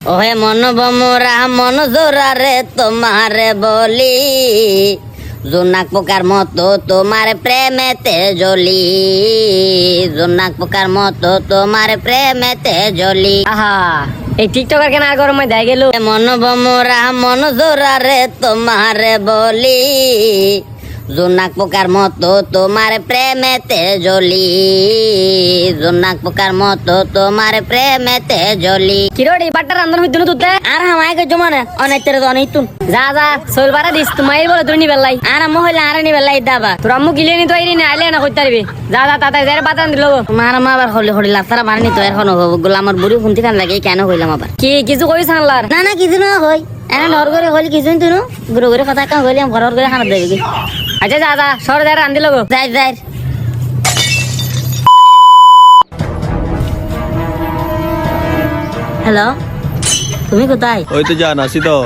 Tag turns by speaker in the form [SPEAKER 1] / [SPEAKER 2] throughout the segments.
[SPEAKER 1] ওহে মন বমরা মন জোরারে তোমারে বলি, জোনাক পোকার মতো তোমার প্রেমেতে জ্বলি, জোনাক পোকার মতো তোমার প্রেমেতে জ্বলি।
[SPEAKER 2] আহা এই টিকটকার কেন আর গরমে দেয় গেল।
[SPEAKER 1] মন বমরা মন জোরারে তোমারে বলি, জোনাক পোকার মতো তোমার প্রেমেতে জ্বলি, জোনাক পোকার মতো তোমার প্রেমেতে জ্বলি।
[SPEAKER 2] কিরোড়ি বাট্টা রান্ধন হইতো না তুতে
[SPEAKER 1] আর হামায় কে জমানে অনেক তেরে অনেক তুন
[SPEAKER 2] যা যা সোল বারা দিস তোমার বলে তুই নিবেলাই
[SPEAKER 1] আর আম্মু হইলে আর নিবেলাই দাবা
[SPEAKER 2] তোর আম্মু গিলে নি তো আইরি না আইলে না কইতে পারবি। যা যা তাতে যারে বাতান দিল
[SPEAKER 1] তোমার মা আবার হলি হলি লাফারা বানানি তো এখন হবো গুলো আমার বুড়ি শুনতে কান লাগে কেন হইলাম আবার
[SPEAKER 2] কি কিছু কইছ আনলার
[SPEAKER 1] না না কিছু না হই এনে নর করে হলি কিছুই তুই গুরু করে কথা কাম হইলাম ঘর করে খানা দেবে কি।
[SPEAKER 2] আচ্ছা যা যা সর যারে রান্ধি লগো
[SPEAKER 1] যাই যাই হ্যালো তুমি কোথায়?
[SPEAKER 3] ওই তো জান আসি তো।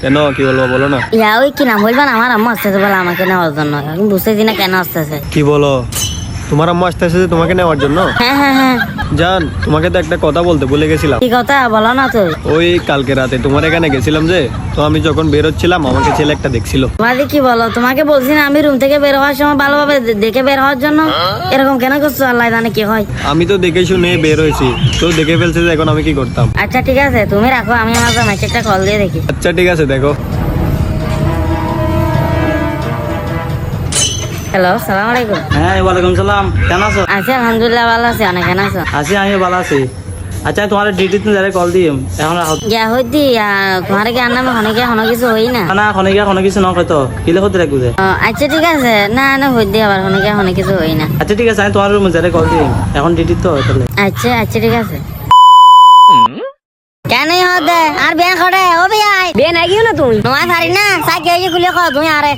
[SPEAKER 3] কেন কি বলবো বলো না।
[SPEAKER 1] ইয়া ওই কি নাম বলবা না, আমার আম্মু আসতেছে বলে আমাকে নেওয়ার জন্য, আমি বুঝতেছি না কেন আসতেছে।
[SPEAKER 3] কি বলো তোমার আম্মা আসতেছে যে তোমাকে নেওয়ার জন্য?
[SPEAKER 1] হ্যাঁ হ্যাঁ হ্যাঁ
[SPEAKER 3] জান তোমাকে তো একটা কথা বলতে ভুলে গেছিলাম।
[SPEAKER 1] কি কথা বলো না তুই।
[SPEAKER 3] ওই কালকে রাতে তোমার এখানে গেছিলাম যে, তো আমি যখন বেরোচ্ছিলাম আমাকে ছেলে একটা দেখছিল।
[SPEAKER 1] তোমাকে কি বলো, তোমাকে বলছি না আমি রুম থেকে বের হওয়ার সময় ভালোভাবে দেখে বের হওয়ার জন্য, এরকম কেন করছো আল্লাহ জানে কি হয়।
[SPEAKER 3] আমি তো দেখে শুনে বের হয়েছি, তো দেখে ফেলছে যে এখন আমি কি করতাম।
[SPEAKER 1] আচ্ছা ঠিক আছে তুমি রাখো, আমি আমার জামাইকে একটা কল দিয়ে দেখি।
[SPEAKER 3] আচ্ছা ঠিক আছে দেখো।
[SPEAKER 1] হ্যালো সালাম আলাইকুম।
[SPEAKER 4] হ্যাঁ ওয়ালাইকুম সালাম, কেন আছো?
[SPEAKER 1] আচ্ছা আলহামদুলিল্লাহ ভালো আছি, অনেক কেন আছো?
[SPEAKER 4] আছি, আমি ভালো আছি। আচ্ছা তোমার ডিউটি তুমি যারা কল দিম এখন
[SPEAKER 1] গিয়া হইতি তোমার কি আর নামে অনেকে কোনো কিছু হই না।
[SPEAKER 4] না খনিকা কোনো কিছু নয় হয়তো কিলে হতে রাখবো যে।
[SPEAKER 1] আচ্ছা ঠিক আছে না না হইতি আবার অনেকে অনেক কিছু হই না।
[SPEAKER 4] আচ্ছা ঠিক আছে আমি তোমার রুমে যারা কল দিম এখন ডিউটি তো তাহলে।
[SPEAKER 1] আচ্ছা আচ্ছা ঠিক আছে। কেন হতে আর বিয়া করে ও বিয়াই
[SPEAKER 2] বে না গিও না তুই
[SPEAKER 1] তোমার সারি না সাইকেল খুলে খাও তুমি আরে।